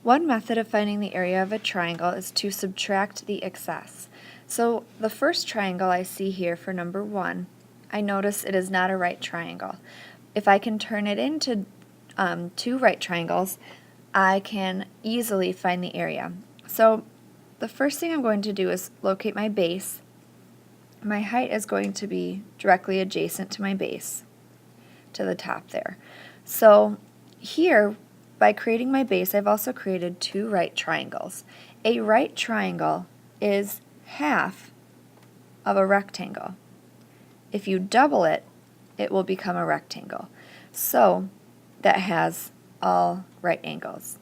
One method of finding the area of a triangle is to subtract the excess. So the first triangle I see here for number 1, I notice it is not a right triangle. If I can turn it into two right triangles, I can easily find the area. So the first thing I'm going to do is locate my base. My height is going to be directly adjacent to my base, to the top there. So here, by creating my base, I've also created two right triangles. A right triangle is half of a rectangle. If you double it, it will become a rectangle. So that has all right angles.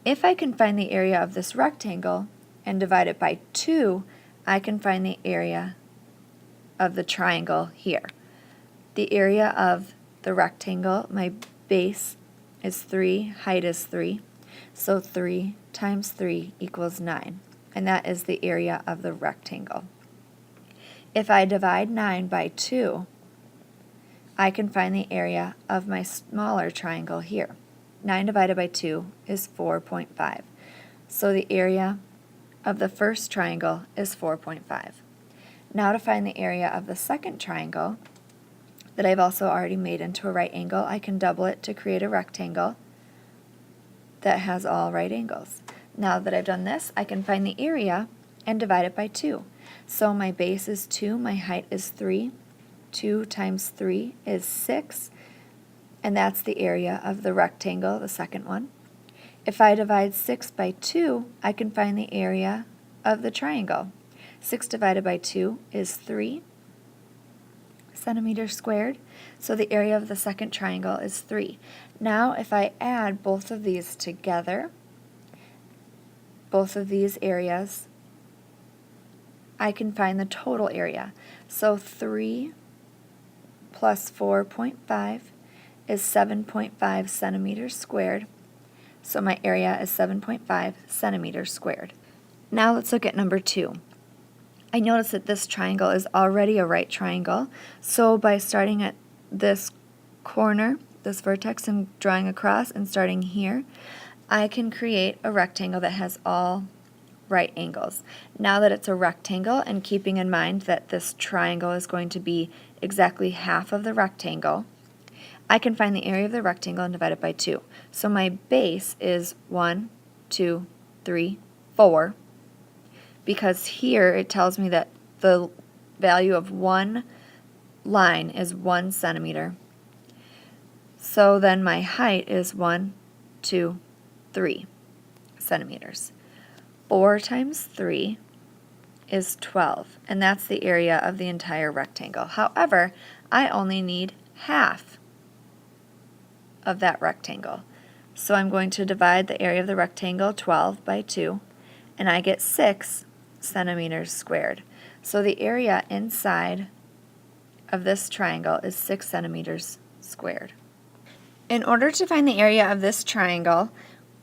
If I can find the area of this rectangle and divide it by 2, I can find the area of the triangle here. The area of the rectangle, my base is 3, height is 3, so 3 times 3 equals 9, and that is the area of the rectangle. If I divide 9 by 2, I can find the area of my smaller triangle here. 9 divided by 2 is 4.5, so the area of the first triangle is 4.5. Now to find the area of the second triangle, that I've also already made into a right angle, I can double it to create a rectangle that has all right angles. Now that I've done this, I can find the area and divide it by 2. So my base is 2, my height is 3, 2 times 3 is 6, and that's the area of the rectangle, the second one. If I divide 6 by 2, I can find the area of the triangle. 6 divided by 2 is 3 centimeters squared, so the area of the second triangle is 3. Now if I add both of these together, both of these areas, I can find the total area. So 3 plus 4.5 is 7.5 centimeters squared, so my area is 7.5 centimeters squared. Now let's look at number 2. I notice that this triangle is already a right triangle, so by starting at this corner, this vertex, and drawing across and starting here, I can create a rectangle that has all right angles. Now that it's a rectangle, and keeping in mind that this triangle is going to be exactly half of the rectangle, I can find the area of the rectangle and divide it by 2. So my base is 1, 2, 3, 4, because here it tells me that the value of one line is 1 centimeter. So then my height is 1, 2, 3 centimeters. 4 times 3 is 12, and that's the area of the entire rectangle. However, I only need half of that rectangle. So I'm going to divide the area of the rectangle, 12, by 2, and I get 6 centimeters squared. So the area inside of this triangle is 6 centimeters squared. In order to find the area of this triangle,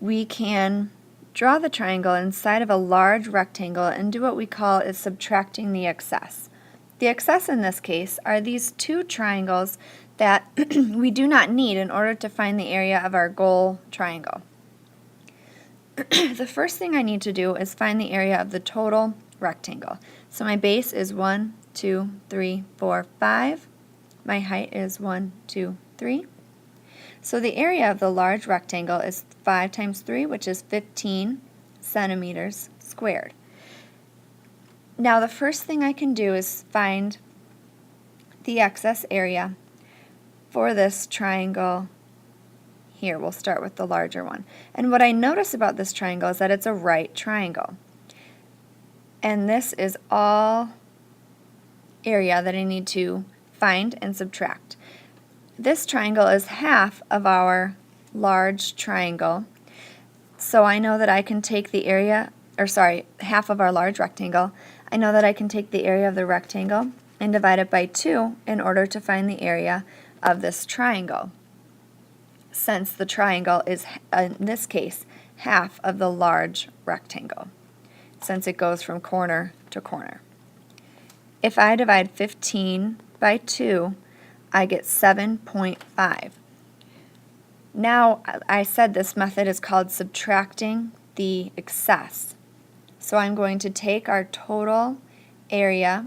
we can draw the triangle inside of a large rectangle and do what we call is subtracting the excess. The excess in this case are these two triangles that we do not need in order to find the area of our goal triangle. The first thing I need to do is find the area of the total rectangle. So my base is 1, 2, 3, 4, 5. My height is 1, 2, 3. So the area of the large rectangle is 5 times 3, which is 15 centimeters squared. Now the first thing I can do is find the excess area for this triangle here. We'll start with the larger one. And what I notice about this triangle is that it's a right triangle. And this is all area that I need to find and subtract. This triangle is half of our large triangle, so I know that I can take the area, half of our large rectangle. I know that I can take the area of the rectangle and divide it by 2 in order to find the area of this triangle, since the triangle is, in this case, half of the large rectangle, since it goes from corner to corner. If I divide 15 by 2, I get 7.5. Now, I said this method is called subtracting the excess. So I'm going to take our total area,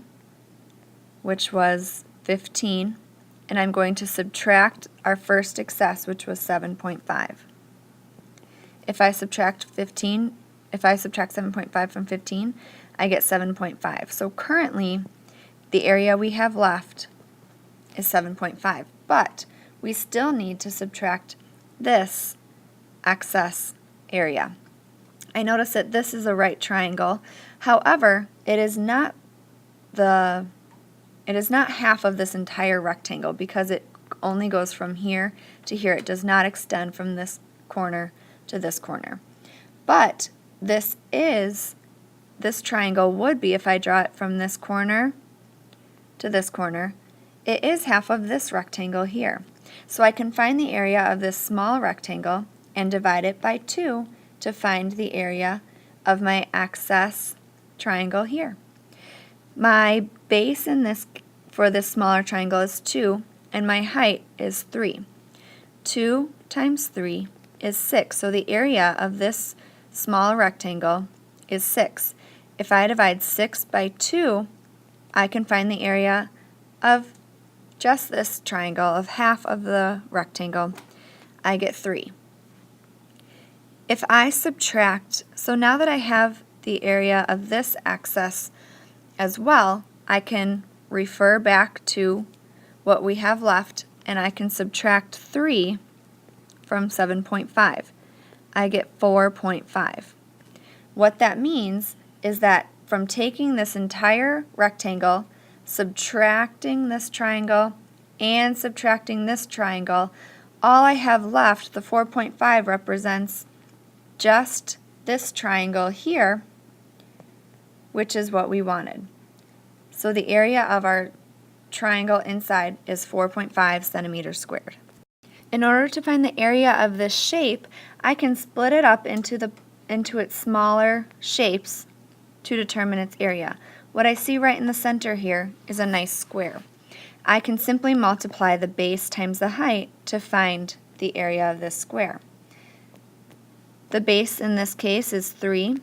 which was 15, and I'm going to subtract our first excess, which was 7.5. If I subtract 7.5 from 15, I get 7.5. So currently, the area we have left is 7.5, but we still need to subtract this excess area. I notice that this is a right triangle. However, it is not half of this entire rectangle because it only goes from here to here. It does not extend from this corner to this corner. But this triangle would be, if I draw it from this corner to this corner, it is half of this rectangle here. So I can find the area of this small rectangle and divide it by 2 to find the area of my excess triangle here. My base for this smaller triangle is 2, and my height is 3. 2 times 3 is 6, so the area of this small rectangle is 6. If I divide 6 by 2, I can find the area of just this triangle, of half of the rectangle. I get 3. If I subtract, so now that I have the area of this excess as well, I can refer back to what we have left, and I can subtract 3 from 7.5. I get 4.5. What that means is that from taking this entire rectangle, subtracting this triangle, and subtracting this triangle, all I have left, the 4.5, represents just this triangle here, which is what we wanted. So the area of our triangle inside is 4.5 centimeters squared. In order to find the area of this shape, I can split it up into its smaller shapes to determine its area. What I see right in the center here is a nice square. I can simply multiply the base times the height to find the area of this square. The base in this case is 3,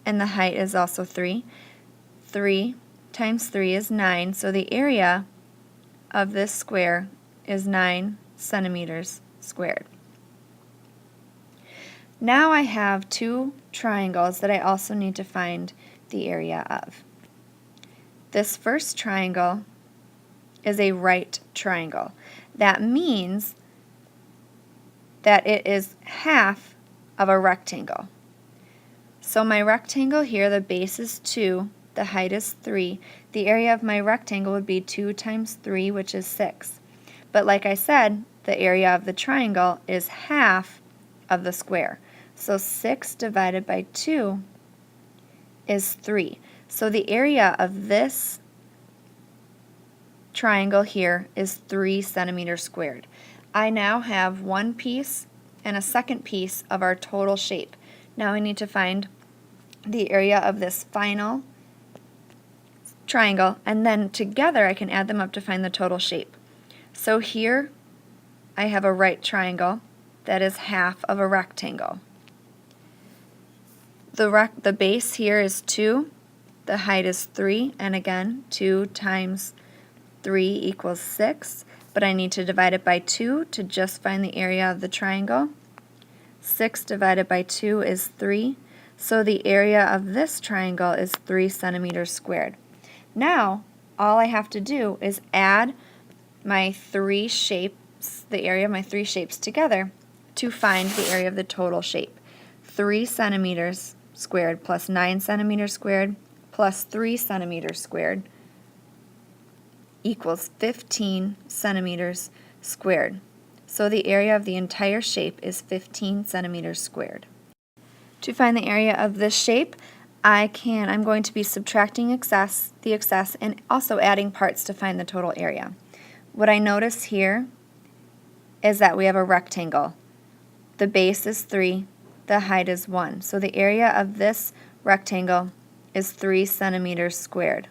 and the height is also 3. 3 times 3 is 9, so the area of this square is 9 centimeters squared. Now I have two triangles that I also need to find the area of. This first triangle is a right triangle. That means that it is half of a rectangle. So my rectangle here, the base is 2, the height is 3. The area of my rectangle would be 2 times 3, which is 6. But like I said, the area of the triangle is half of the square. So 6 divided by 2 is 3. So the area of this triangle here is 3 centimeters squared. I now have one piece and a second piece of our total shape. Now I need to find the area of this final triangle, and then together I can add them up to find the total shape. So here I have a right triangle that is half of a rectangle. The base here is 2, the height is 3, and again 2 times 3 equals 6, but I need to divide it by 2 to just find the area of the triangle. 6 divided by 2 is 3, so the area of this triangle is 3 centimeters squared. Now all I have to do is add my three shapes, the area of my three shapes together to find the area of the total shape. 3 centimeters squared plus 9 centimeters squared plus 3 centimeters squared equals 15 centimeters squared. So the area of the entire shape is 15 centimeters squared. To find the area of this shape, I'm going to be subtracting the excess and also adding parts to find the total area. What I notice here is that we have a rectangle. The base is 3, the height is 1. So the area of this rectangle is 3 centimeters squared.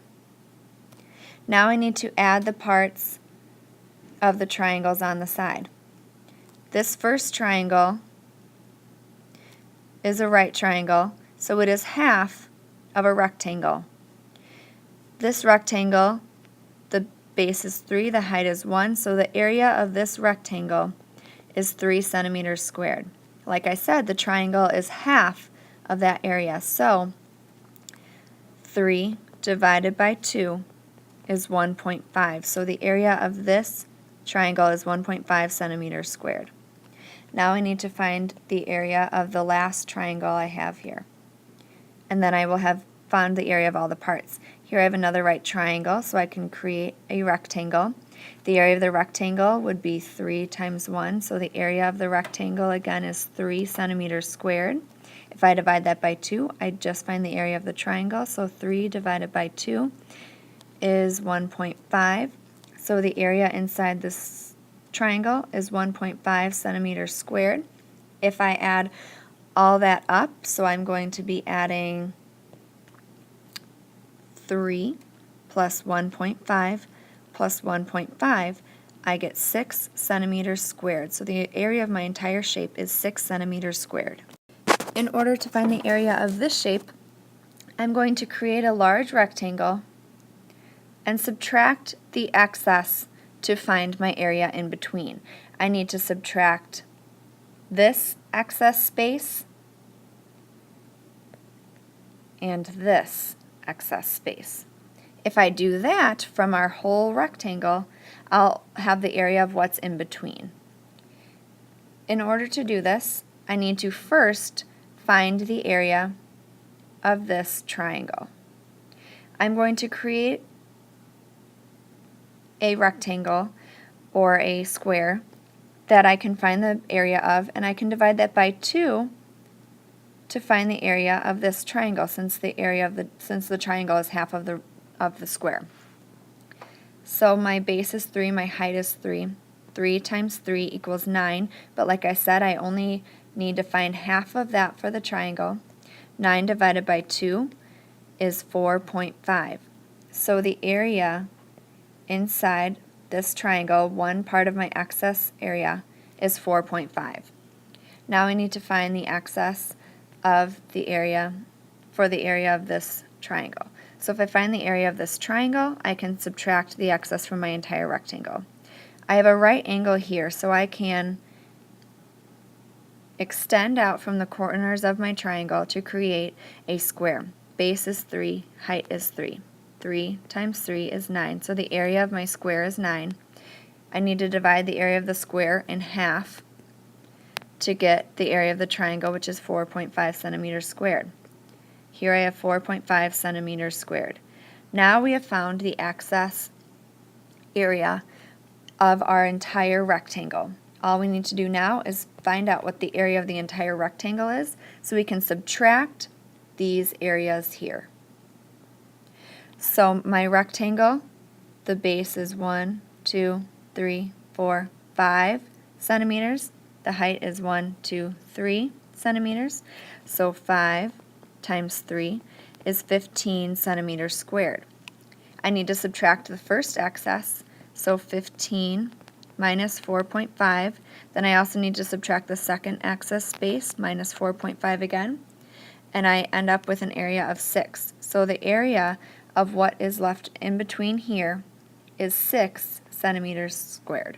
Now I need to add the parts of the triangles on the side. This first triangle is a right triangle, so it is half of a rectangle. This rectangle, the base is 3, the height is 1, so the area of this rectangle is 3 centimeters squared. Like I said, the triangle is half of that area, so 3 divided by 2 is 1.5. So the area of this triangle is 1.5 centimeters squared. Now I need to find the area of the last triangle I have here. And then I will have found the area of all the parts. Here I have another right triangle, so I can create a rectangle. The area of the rectangle would be 3 times 1, so the area of the rectangle again is 3 centimeters squared. If I divide that by 2, I just find the area of the triangle, so 3 divided by 2 is 1.5. So the area inside this triangle is 1.5 centimeters squared. If I add all that up, so I'm going to be adding 3 plus 1.5 plus 1.5, I get 6 centimeters squared. So the area of my entire shape is 6 centimeters squared. In order to find the area of this shape, I'm going to create a large rectangle and subtract the excess to find my area in between. I need to subtract this excess space and this excess space. If I do that from our whole rectangle, I'll have the area of what's in between. In order to do this, I need to first find the area of this triangle. I'm going to create a rectangle or a square that I can find the area of, and I can divide that by 2 to find the area of this triangle, since the triangle is half of the square. So my base is 3, my height is 3. 3 times 3 equals 9, but like I said, I only need to find half of that for the triangle. 9 divided by 2 is 4.5. So the area inside this triangle, one part of my excess area, is 4.5. Now I need to find the excess of the area for the area of this triangle. So if I find the area of this triangle, I can subtract the excess from my entire rectangle. I have a right angle here, so I can extend out from the corners of my triangle to create a square. Base is 3, height is 3. 3 times 3 is 9, so the area of my square is 9. I need to divide the area of the square in half to get the area of the triangle, which is 4.5 centimeters squared. Here I have 4.5 centimeters squared. Now we have found the excess area of our entire rectangle. All we need to do now is find out what the area of the entire rectangle is, so we can subtract these areas here. So my rectangle, the base is 1, 2, 3, 4, 5 centimeters. The height is 1, 2, 3 centimeters. So 5 times 3 is 15 centimeters squared. I need to subtract the first excess, so 15 minus 4.5. Then I also need to subtract the second excess space, minus 4.5 again, and I end up with an area of 6. So the area of what is left in between here is 6 centimeters squared.